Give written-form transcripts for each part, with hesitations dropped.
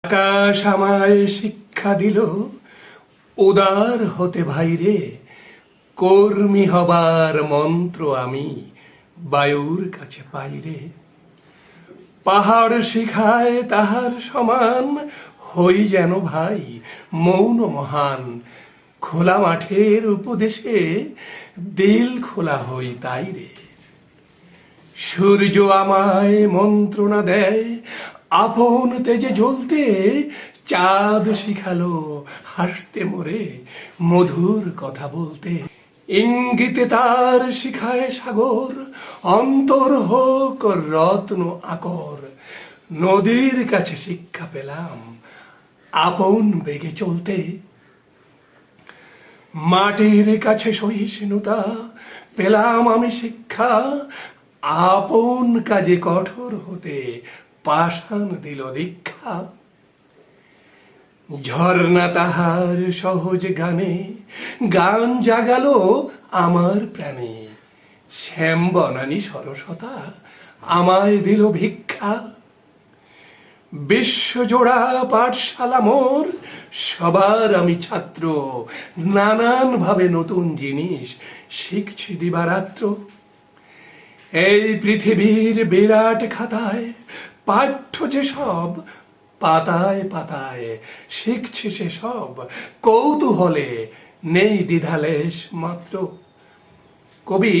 আকাশ আমায় শিক্ষা দিল উদার হতে ভাইরে, কর্মী হবার মন্ত্র আমি বায়ুর কাছে পাইরে। পাহাড় শিখায় তাহার সমান, হই যেন ভাই মৌন মহান। খোলা মাঠের উপদেশে দিল খোলা হই তাই রে। সূর্য আমায় মন্ত্রণা দেয় আপন তেজে জ্বলতে, চাঁদ শিখালো হাসতে মোরে মধুর কথা বলতে। ইঙ্গিতে তার শিখায় সাগর অন্তর হোক রত্ন আকর। নদীর কাছে শিক্ষা পেলাম আপন বেগে চলতে। মাটির কাছে সহিষ্ণুতা পেলাম আমি শিক্ষা, আপন কাজে কঠোর হতে পাষাণ দিল দীক্ষা। ঝর্ণা তাহার সহজ গানে গান জাগালো আমার প্রাণে। শ্যাম বনানী সরসতা আমায় দিল ভিক্ষা। বিশ্বজোড়া পাঠশালা মোর, সবার আমি ছাত্র। নানান ভাবে নতুন জিনিস শিখছি দিবারাত্র। এই পৃথিবীর বিরাট খাতায় পাঠ্য যে সব, পাতায় পাতায় শিখছি সে সব। কৌতূহলে নেই দ্বিধালেশ মাত্র। কবি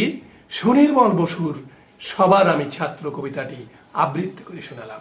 সুনির্মল বসুর সবার আমি ছাত্র কবিতাটি আবৃত্তি করে শোনালাম।